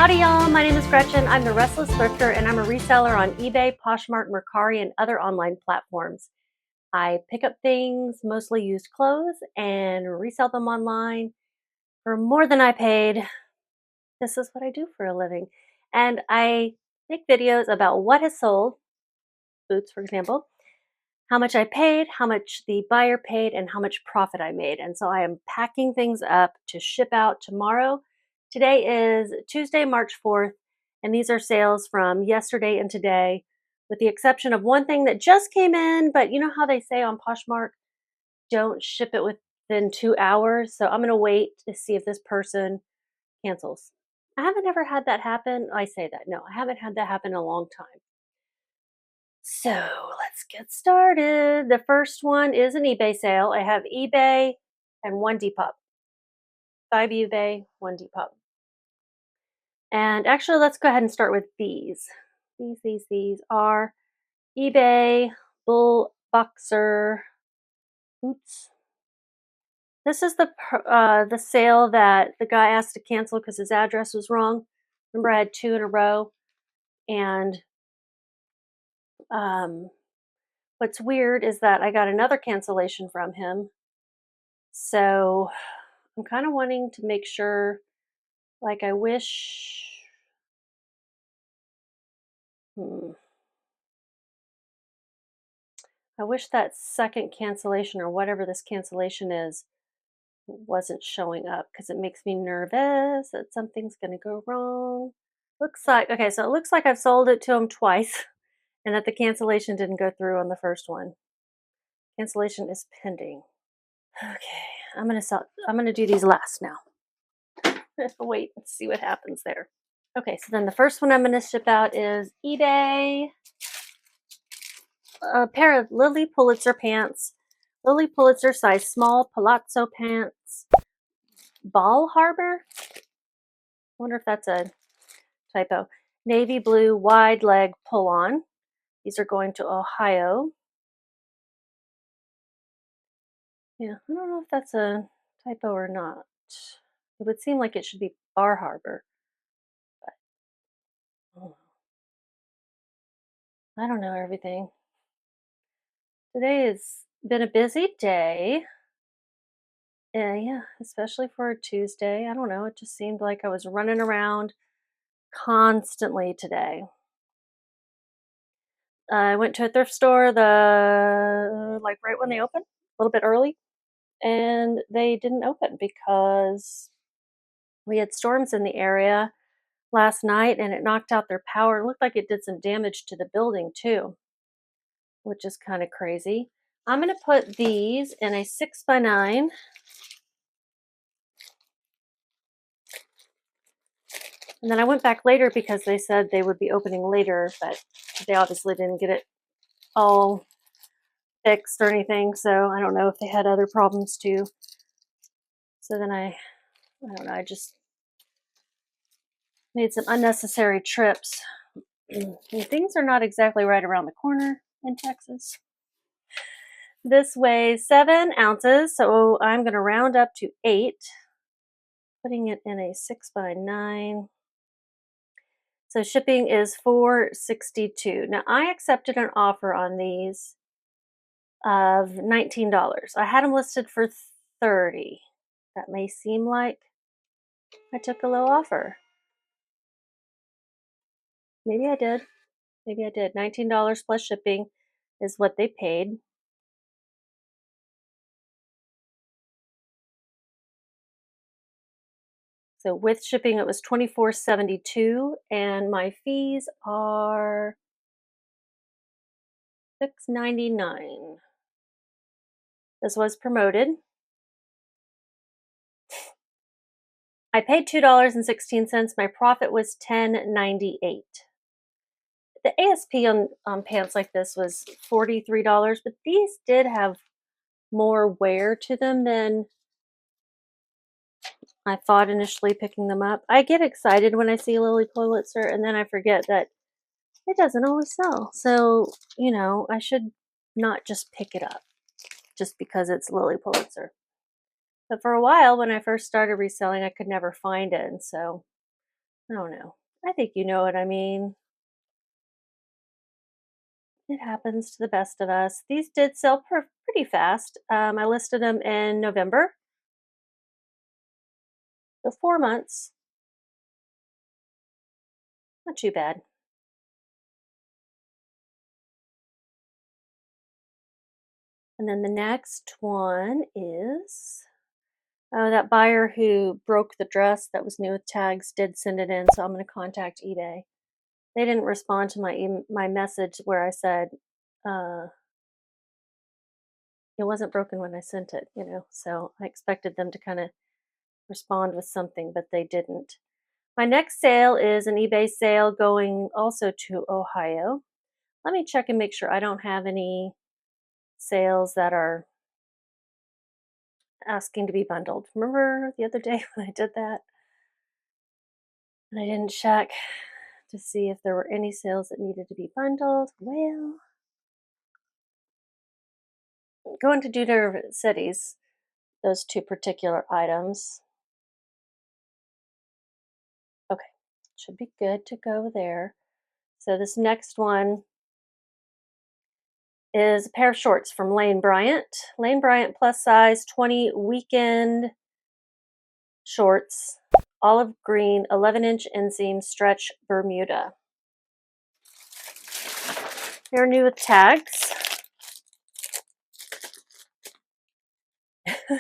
Howdy y'all, my name is Gretchen. I'm the Restless Thrifter and I'm a reseller on eBay, Poshmark, Mercari, and other online platforms. I pick up things, mostly used clothes, and resell them online for more than I paid. This is what I do for a living. And I make videos about what has sold, boots for example, how much I paid, how much the buyer paid, and how much profit I made. And so I am packing things up to ship out tomorrow. Today is Tuesday, March 4th, and these are sales from yesterday and today, with the exception of one thing that just came in, but you know how they say on Poshmark, don't ship it within 2 hours. So I'm going to wait to see if this person cancels. I haven't ever had that happen. I say that. No, I haven't had that happen in a long time. So let's get started. The first one is an eBay sale. I have eBay and one Depop. 5 eBay, 1 Depop. And actually, let's go ahead and start with these. These are eBay Bullboxer boots. This is the sale that the guy asked to cancel because his address was wrong. Remember, I had 2 in a row, and what's weird is that I got another cancellation from him. So I'm kind of wanting to make sure, like, I wish. I wish that second cancellation or whatever this cancellation is wasn't showing up because it makes me nervous that something's going to go wrong. Looks like, okay, so it looks like I've sold it to him twice and that the cancellation didn't go through on the first one. Cancellation is pending. Okay, I'm going to do these last now. Wait and see what happens there. Okay, so then the first one I'm going to ship out is eBay. A pair of Lilly Pulitzer pants. Lilly Pulitzer size small palazzo pants. Ball Harbor? I wonder if that's a typo. Navy blue wide leg pull on. These are going to Ohio. Yeah, I don't know if that's a typo or not. It would seem like it should be Bar Harbor. But I don't know everything. Today has been a busy day. Yeah, especially for a Tuesday. I don't know. It just seemed like I was running around constantly today. I went to a thrift store right when they opened, a little bit early, and they didn't open because we had storms in the area last night and it knocked out their power. It looked like it did some damage to the building too, which is kind of crazy. I'm going to put these in a 6x9. And then I went back later because they said they would be opening later, but they obviously didn't get it all fixed or anything. So I don't know if they had other problems too. So then I don't know, I just made some unnecessary trips. And things are not exactly right around the corner in Texas. This weighs 7 ounces, so I'm going to round up to 8, putting it in a 6x9. So shipping is $4.62. Now I accepted an offer on these of $19. I had them listed for $30. That may seem like I took a low offer. Maybe I did. Maybe I did. $19 plus shipping is what they paid. So with shipping, it was $24.72, and my fees are $6.99. This was promoted. I paid $2.16. My profit was $10.98. The ASP on pants like this was $43, but these did have more wear to them than I thought initially picking them up. I get excited when I see Lilly Pulitzer, and then I forget that it doesn't always sell. So, you know, I should not just pick it up just because it's Lilly Pulitzer. But for a while, when I first started reselling, I could never find it. And so I don't know. I think you know what I mean. It happens to the best of us. These did sell pretty fast. I listed them in November, so 4 months. Not too bad. And then the next one is that buyer who broke the dress that was new with tags did send it in, so I'm going to contact eBay. They didn't respond to my message where I said it wasn't broken when I sent it, so I expected them to kind of respond with something, but they didn't. My next sale is an eBay sale going also to Ohio. Let me check and make sure I don't have any sales that are asking to be bundled. Remember the other day when I did that? And I didn't check to see if there were any sales that needed to be bundled. Well, going to do different cities, those two particular items. Okay, should be good to go there. So this next one is a pair of shorts from Lane Bryant. Lane Bryant plus size 20 weekend shorts, olive green, 11-inch inseam stretch Bermuda. They're new with tags.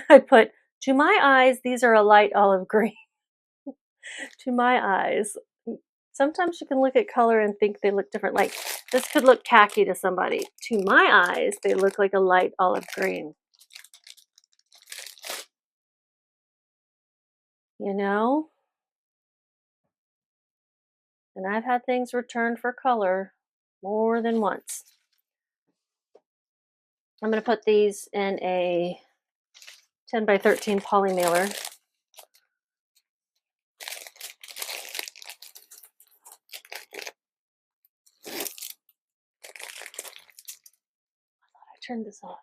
I put, to my eyes, these are a light olive green. To my eyes. Sometimes you can look at color and think they look different. Like this could look tacky to somebody. To my eyes, they look like a light olive green. You know? And I've had things returned for color more than once. I'm going to put these in a 10 by 13 poly mailer. I turned this off.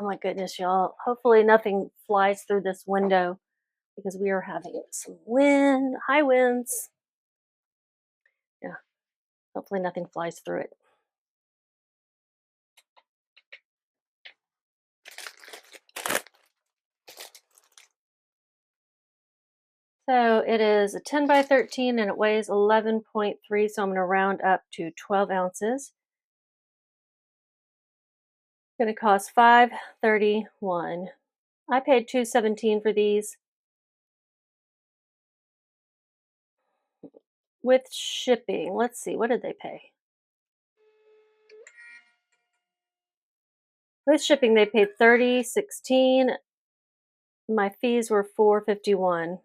Oh my goodness, y'all. Hopefully nothing flies through this window because we are having some wind, high winds. Yeah, hopefully nothing flies through it. So it is a 10 by 13 and it weighs 11.3, so I'm going to round up to 12 ounces. It's going to cost $5.31. I paid $2.17 for these. With shipping, let's see, what did they pay? With shipping, they paid $30.16. My fees were $4.51.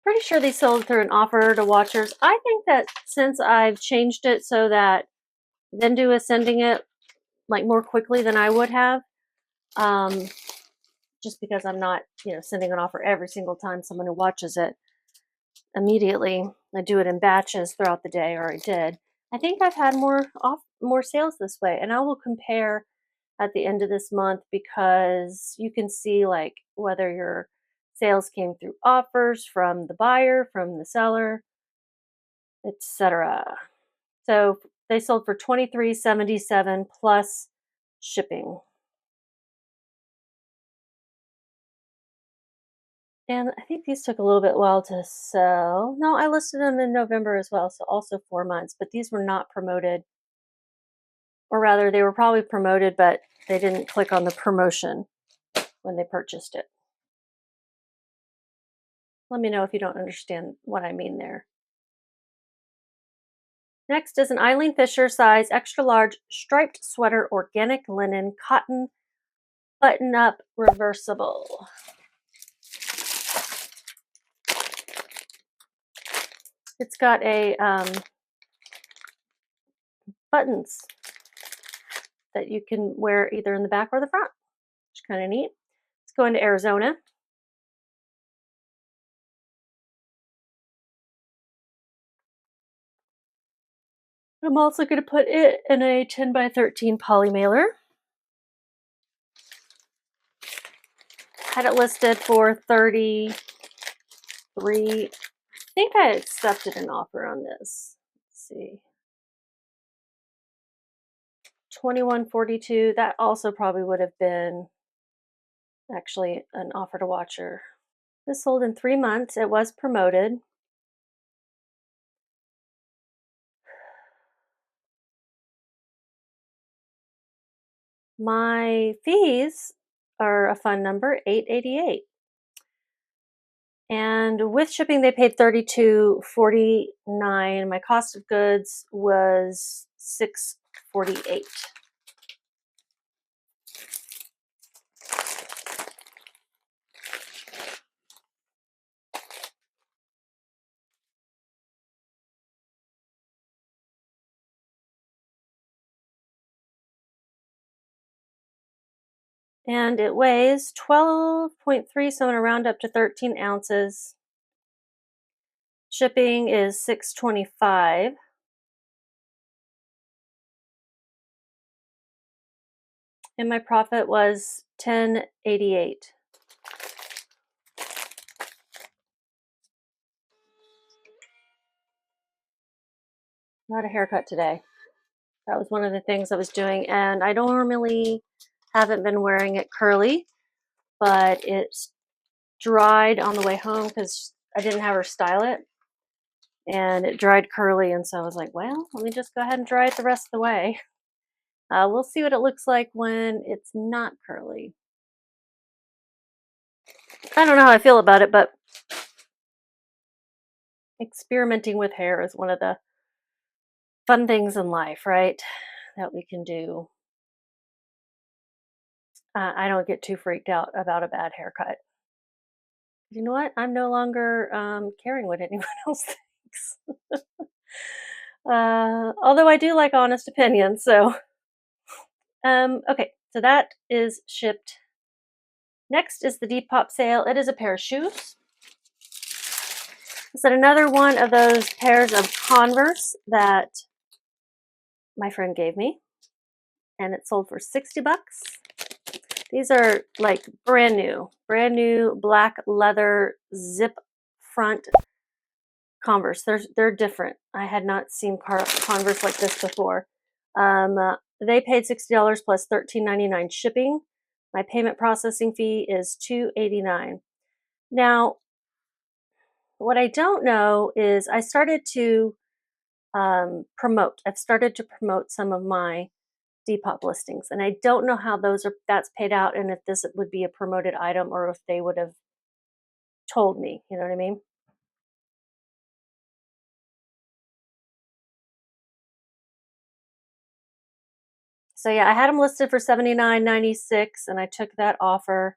Pretty sure they sold through an offer to watchers. I think that since I've changed it so that Vendoo is sending it like more quickly than I would have, just because I'm not, sending an offer every single time someone who watches it immediately. I do it in batches throughout the day, or I did. I think I've had more sales this way, and I will compare at the end of this month because you can see like whether your sales came through offers from the buyer, from the seller, etc. So they sold for $23.77 plus shipping. And I think these took a little bit while to sell. No, I listed them in November as well, so also 4 months, but these were not promoted. Or rather, they were probably promoted, but they didn't click on the promotion when they purchased it. Let me know if you don't understand what I mean there. Next is an Eileen Fisher size extra large striped sweater organic linen cotton button up reversible. It's got a buttons that you can wear either in the back or the front, which is kind of neat. It's going to Arizona. I'm also going to put it in a 10 by 13 poly mailer. Had it listed for $33. I think I accepted an offer on this. Let's see. $21.42. That also probably would have been actually an offer to watcher. This sold in 3 months. It was promoted. My fees are a fun number, $8.88. And with shipping, they paid $32.49. My cost of goods was $6.48. And it weighs 12.3, so I'm gonna round up to 13 ounces. Shipping is $6.25. And my profit was $10.88. Not a haircut today. That was one of the things I was doing, and I normally haven't been wearing it curly, but it's dried on the way home because I didn't have her style it, and it dried curly, and so I was like, well, let me just go ahead and dry it the rest of the way. We'll see what it looks like when it's not curly. I don't know how I feel about it, but experimenting with hair is one of the fun things in life, right? That we can do. I don't get too freaked out about a bad haircut. You know what? I'm no longer caring what anyone else thinks. Although I do like honest opinions, so okay, so that is shipped. Next is the Depop sale. It is a pair of shoes. Is that another one of those pairs of Converse that my friend gave me, and it sold for $60. These are like brand new black leather zip front Converse. They're different. I had not seen Converse like this before. They paid $60 plus $13.99 shipping. My payment processing fee is $2.89. Now, what I don't know is I started to promote. I've started to promote some of my Depop listings, and I don't know how that's paid out, and if this would be a promoted item or if they would have told me. You know what I mean? So yeah, I had them listed for $79.96, and I took that offer.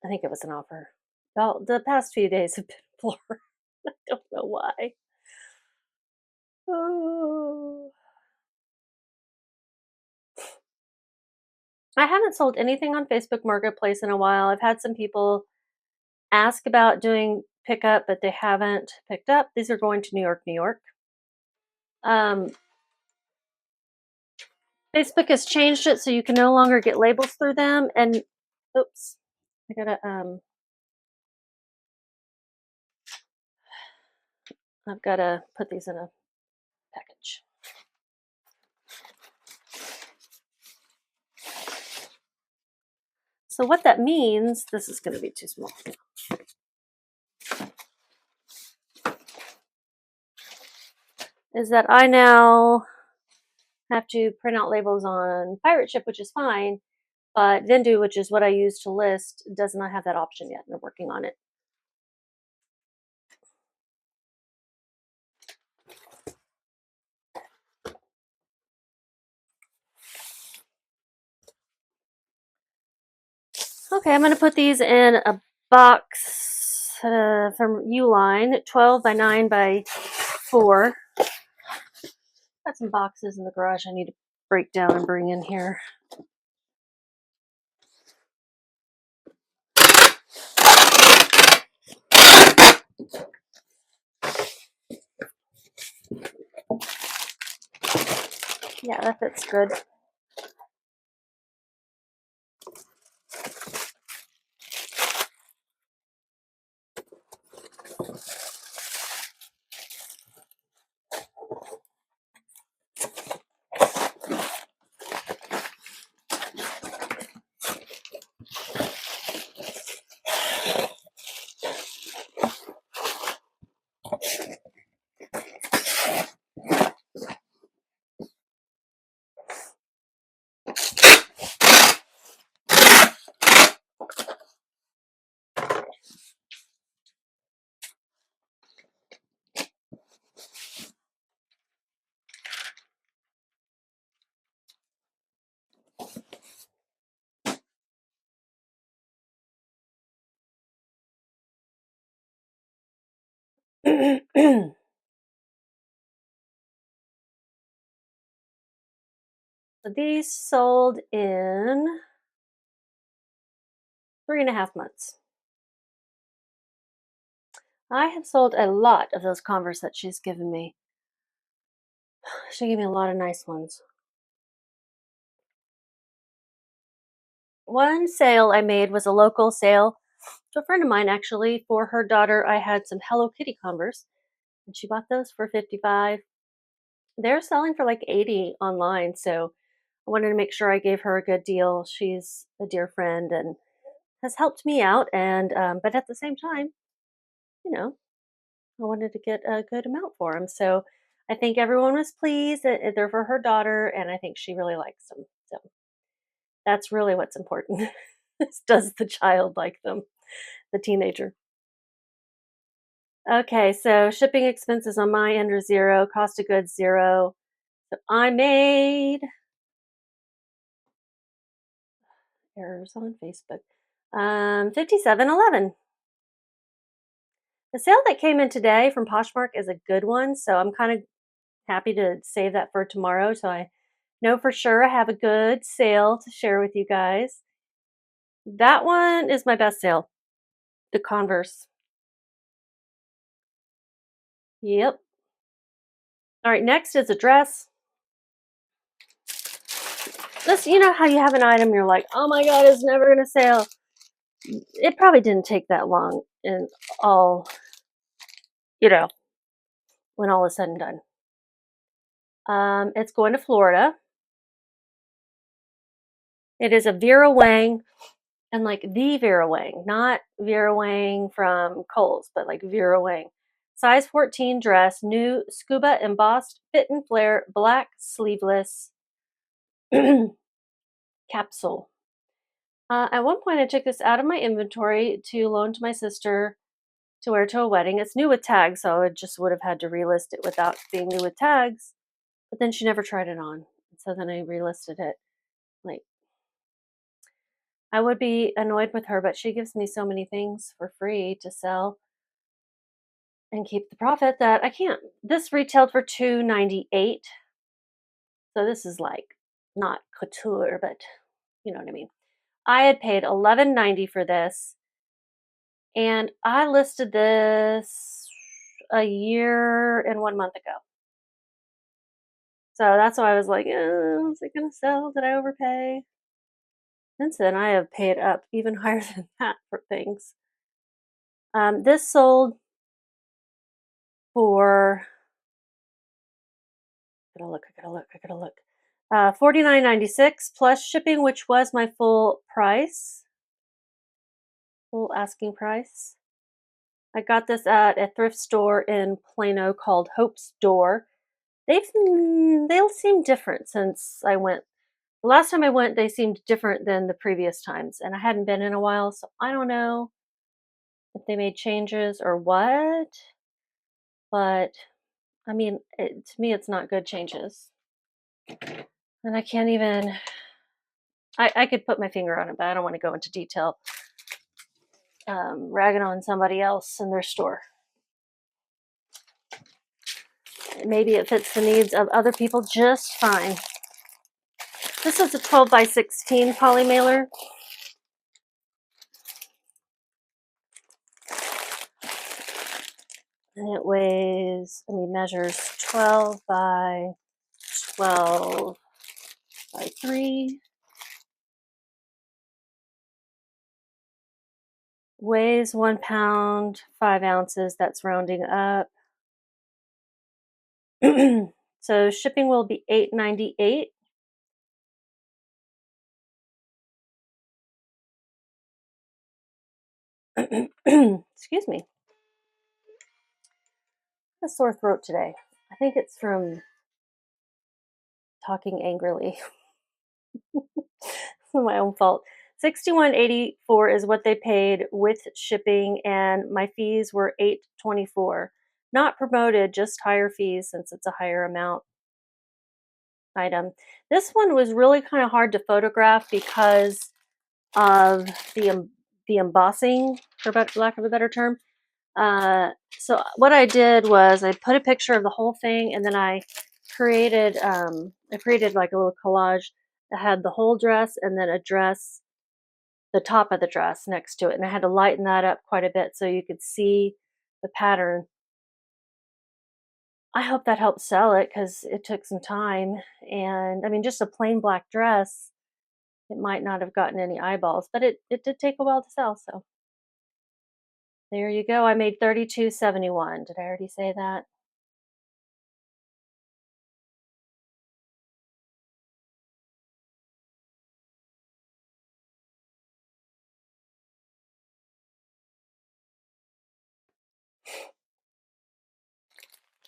I think it was an offer. Well, the past few days have been a blur. I don't know why. Oh. I haven't sold anything on Facebook Marketplace in a while. I've had some people ask about doing pickup, but they haven't picked up. These are going to New York, New York. Facebook has changed it so you can no longer get labels through them. And oops, I gotta I've gotta put these in a package. So what that means, this is gonna be too small. Is that I now have to print out labels on Pirate Ship, which is fine, but Vendoo, which is what I use to list, does not have that option yet, and they're working on it. Okay, I'm going to put these in a box from Uline, 12 by 9 by 4. Got some boxes in the garage I need to break down and bring in here. Yeah, that fits good. So these sold in 3.5 months. I have sold a lot of those Converse that she's given me. She gave me a lot of nice ones. One sale I made was a local sale to a friend of mine, actually. For her daughter, I had some Hello Kitty Converse, and she bought those for $55. They're selling for like $80 online, so I wanted to make sure I gave her a good deal. She's a dear friend and has helped me out, and but at the same time, you know, I wanted to get a good amount for them. So I think everyone was pleased that they're for her daughter, and I think she really likes them. So that's really what's important. Does the child like them, the teenager? Okay, so shipping expenses on my end are 0, cost of goods 0. So I made errors on Facebook. 57.11. The sale that came in today from Poshmark is a good one, so I'm kind of happy to save that for tomorrow. So I know for sure I have a good sale to share with you guys. That one is my best sale. The Converse. Yep. All right, next is a dress. This, you know how you have an item, you're like, oh my God, it's never gonna sell. It probably didn't take that long in all, when all is said and done. It's going to Florida. It is a Vera Wang, and like the Vera Wang, not Vera Wang from Kohl's, but like Vera Wang. Size 14 dress, new scuba embossed fit and flare, black sleeveless capsule. At one point, I took this out of my inventory to loan to my sister to wear to a wedding. It's new with tags, so I just would have had to relist it without being new with tags. But then she never tried it on. So then I relisted it. Like, I would be annoyed with her, but she gives me so many things for free to sell and keep the profit that I can't. This retailed for $2.98. So this is like not couture, but you know what I mean. I had paid $11.90 for this, and I listed this a year and 1 month ago. So that's why I was like, is it going to sell? Did I overpay? Since then, I have paid up even higher than that for things. This sold for, I gotta look. $49.96 plus shipping, which was my full price, full asking price. I got this at a thrift store in Plano called Hope's Door. They'll seem different since I went. The last time I went, they seemed different than the previous times, and I hadn't been in a while, so I don't know if they made changes or what. But I mean, to me, it's not good changes, and I can't even. I could put my finger on it, but I don't want to go into detail. Ragging on somebody else in their store. Maybe it fits the needs of other people just fine. This is a 12 by 16 poly mailer. And it weighs, measures 12 by 12 by 3. Weighs 1 pound, 5 ounces. That's rounding up. So shipping will be $8.98. Excuse me. A sore throat today. I think it's from talking angrily. It's my own fault. $61.84 is what they paid with shipping, and my fees were $8.24. Not promoted, just higher fees since it's a higher amount item. This one was really kind of hard to photograph because of the embossing, for lack of a better term. So what I did was I put a picture of the whole thing, and then I created like a little collage that had the whole dress and then a dress, the top of the dress next to it, and I had to lighten that up quite a bit so you could see the pattern. I hope that helped sell it because it took some time, and just a plain black dress, it might not have gotten any eyeballs, but it did take a while to sell. So there you go. I made $32.71. Did I already say that?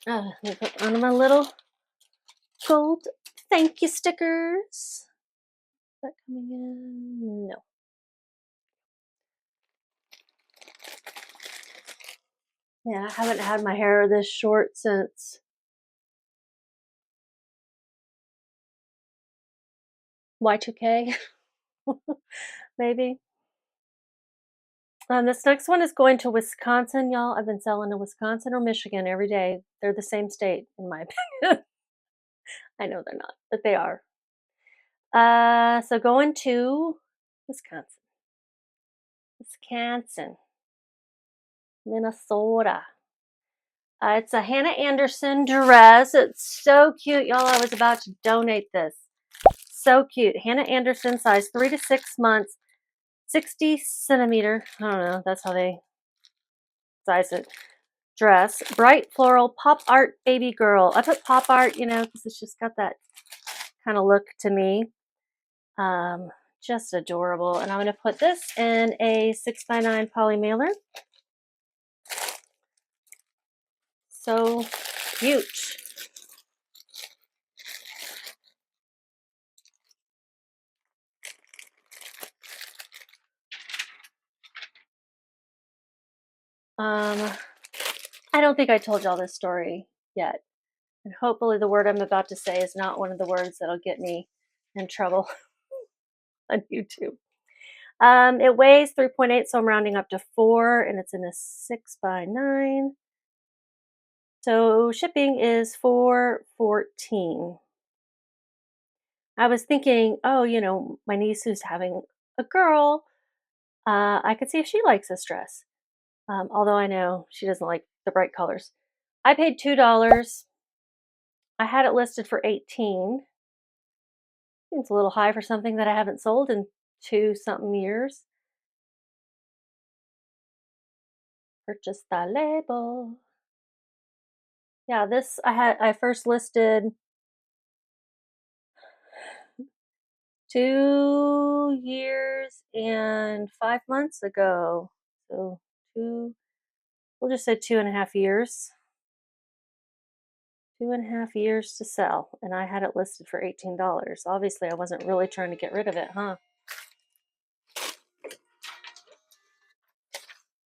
Let me put on my little gold thank you stickers. Is that coming in? No. Yeah, I haven't had my hair this short since Y2K, maybe. This next one is going to Wisconsin, y'all. I've been selling to Wisconsin or Michigan every day. They're the same state, in my opinion. I know they're not, but they are. So going to Wisconsin, Minnesota. It's a Hanna Andersson dress. It's so cute, y'all. I was about to donate this. So cute. Hanna Andersson, size 3 to 6 months, 60 centimeter. I don't know. That's how they size it. Dress. Bright floral pop art baby girl. I put pop art, because it's just got that kind of look to me. Just adorable. And I'm going to put this in a 6x9 poly mailer. So cute. I don't think I told y'all this story yet. And hopefully the word I'm about to say is not one of the words that'll get me in trouble on YouTube. It weighs 3.8, so I'm rounding up to 4, and it's in a 6x9. So shipping is $4.14. I was thinking, oh, my niece who's having a girl, I could see if she likes this dress. Although I know she doesn't like the bright colors. I paid $2. I had it listed for $18. Seems a little high for something that I haven't sold in 2-something years. Purchase the label. Yeah, this I first listed 2 years and 5 months ago. So we'll just say 2.5 years. 2.5 years to sell, and I had it listed for $18. Obviously, I wasn't really trying to get rid of it, huh?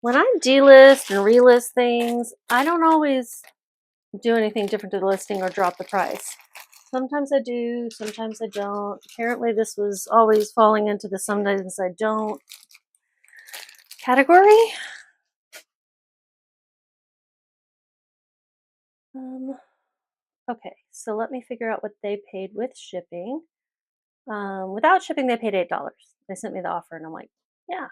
When I delist and relist things, I don't always do anything different to the listing or drop the price. Sometimes I do, sometimes I don't. Apparently this was always falling into the sometimes I don't category. Okay, so let me figure out what they paid with shipping. Without shipping, they paid $8. They sent me the offer, and I'm like, yeah,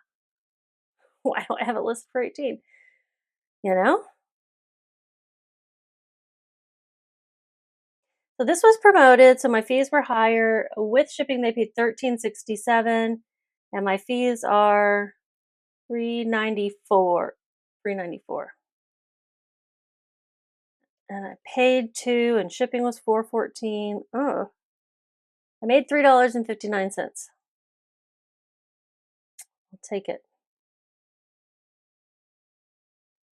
why don't I have it listed for $18? So this was promoted, so my fees were higher. With shipping, they paid $13.67, and my fees are $3.94. $3.94. And I paid $2, and shipping was $4.14. Oh, I made $3.59. I'll take it.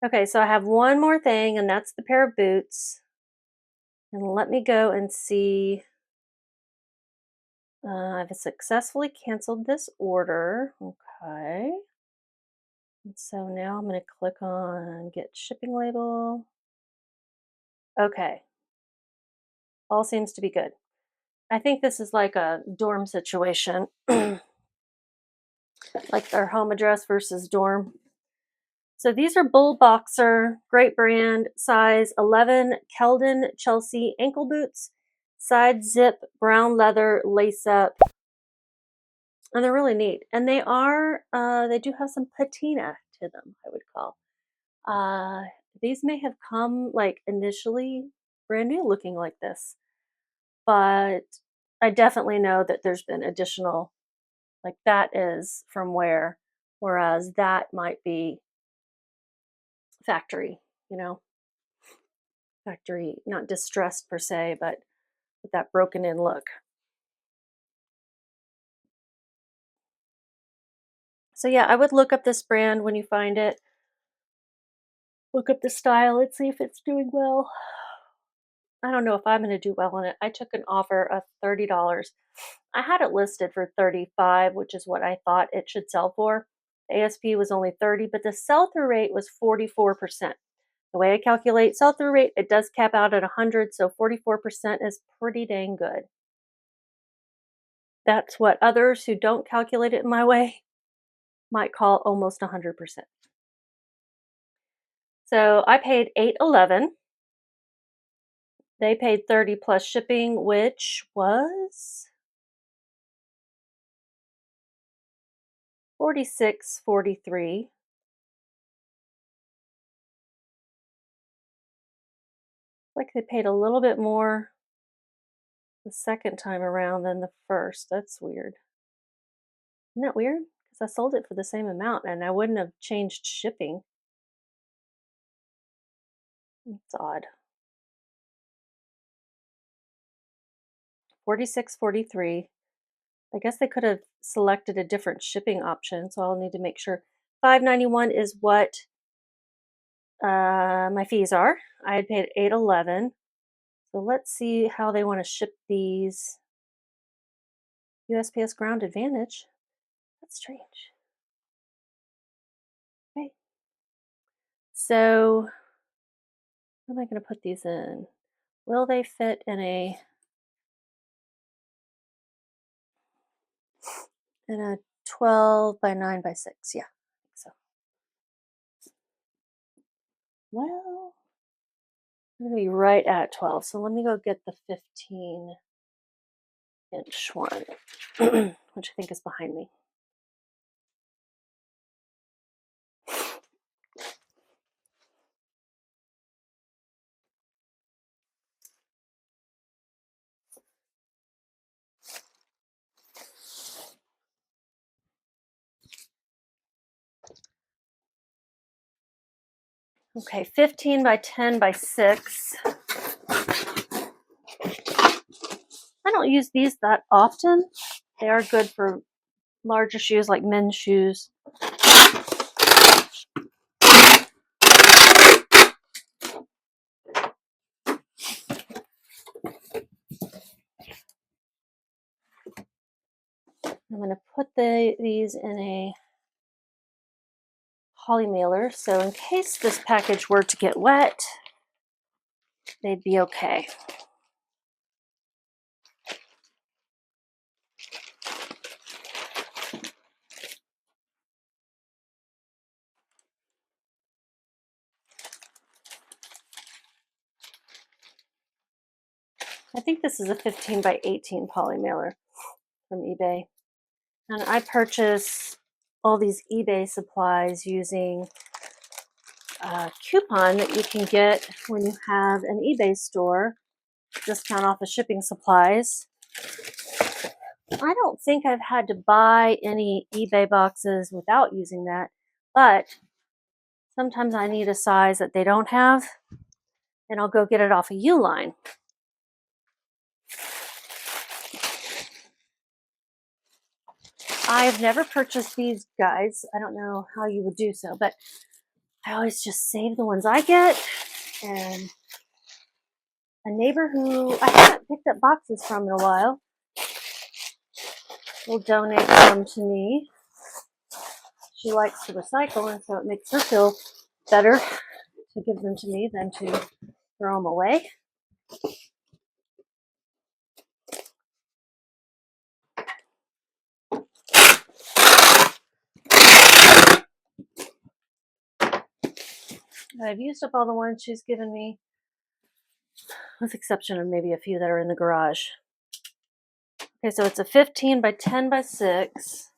Okay, so I have one more thing, and that's the pair of boots. And let me go and see. I've successfully canceled this order. Okay. And so now I'm going to click on get shipping label. Okay. All seems to be good. I think this is like a dorm situation, like their home address versus dorm. So these are Bullboxer, great brand, size 11, Keldon Chelsea ankle boots, side zip, brown leather, lace up. And they're really neat. And they do have some patina to them, I would call. These may have come like initially brand new looking like this, but I definitely know that there's been additional, like that is from wear, whereas that might be factory, factory, not distressed per se, but with that broken in look. So yeah, I would look up this brand when you find it. Look up the style and see if it's doing well. I don't know if I'm going to do well on it. I took an offer of $30. I had it listed for $35, which is what I thought it should sell for. The ASP was only $30, but the sell-through rate was 44%. The way I calculate sell-through rate, it does cap out at 100, so 44% is pretty dang good. That's what others who don't calculate it my way might call almost 100%. So I paid $8.11. They paid $30 plus shipping, which was $46.43. Like they paid a little bit more the second time around than the first. That's weird. Isn't that weird? Because I sold it for the same amount and I wouldn't have changed shipping. It's odd. $46.43. I guess they could have selected a different shipping option, so I'll need to make sure. $5.91 is what my fees are. I had paid $8.11. So let's see how they want to ship these. USPS Ground Advantage. That's strange. Okay. So, what am I going to put these in? Will they fit in a 12 by 9 by 6? Yeah, I think so. Well, I'm going to be right at 12. So let me go get the 15-inch one, which I think is behind me. Okay, 15 by 10 by 6. I don't use these that often. They are good for larger shoes like men's shoes. I'm going to put these in a poly mailer, so in case this package were to get wet, they'd be okay. I think this is a 15 by 18 poly mailer from eBay. And I purchase all these eBay supplies using a coupon that you can get when you have an eBay store. discount off of shipping supplies. I don't think I've had to buy any eBay boxes without using that, but sometimes I need a size that they don't have, and I'll go get it off of Uline. I've never purchased these guys. I don't know how you would do so, but I always just save the ones I get, and a neighbor who I haven't picked up boxes from in a while will donate some to me. She likes to recycle, and so it makes her feel better to give them to me than to throw them away. I've used up all the ones she's given me, with the exception of maybe a few that are in the garage. Okay, so it's a 15 by 10 by 6.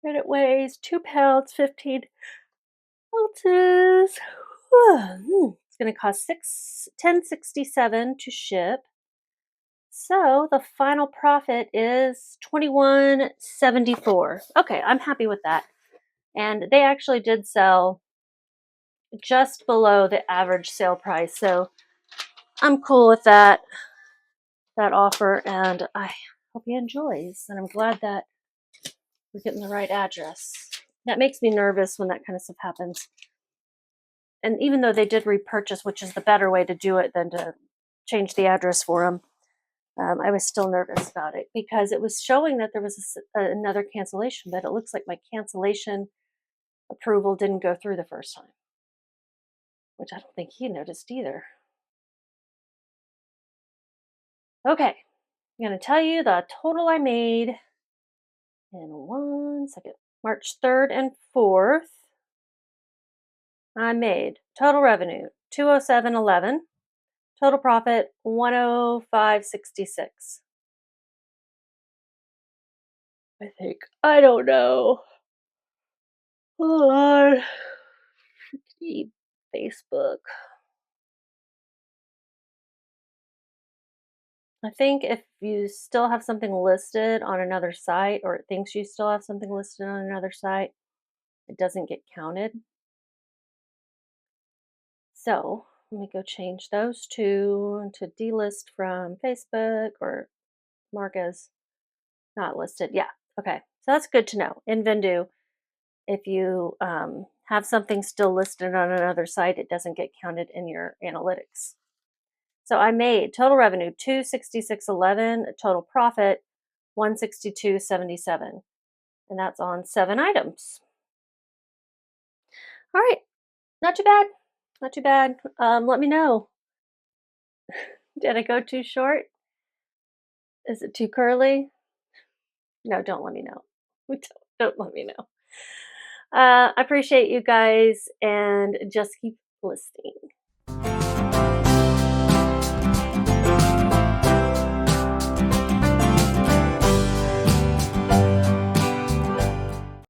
And it weighs 2 pounds, 15 ounces. It's going to cost $10.67 to ship. So the final profit is $21.74. Okay, I'm happy with that. And they actually did sell just below the average sale price. So I'm cool with that offer, and I hope he enjoys. And I'm glad that we're getting the right address. That makes me nervous when that kind of stuff happens. And even though they did repurchase, which is the better way to do it than to change the address for them, I was still nervous about it because it was showing that there was another cancellation, but it looks like my cancellation approval didn't go through the first time, which I don't think he noticed either. Okay, I'm going to tell you the total I made in 1 second. March 3rd and 4th, I made total revenue $207.11, total profit $105.66. I think. I don't know. Hold on. Facebook. I think if you still have something listed on another site, or it thinks you still have something listed on another site, it doesn't get counted. So let me go change those two to delist from Facebook or mark as not listed. Yeah. Okay. So that's good to know. In Vendoo, if you have something still listed on another site, it doesn't get counted in your analytics. So I made total revenue $266.11, total profit $162.77, and that's on 7 items. All right, not too bad, not too bad. Let me know. Did I go too short? Is it too curly? No, don't let me know. Don't let me know. I appreciate you guys, and just keep listening.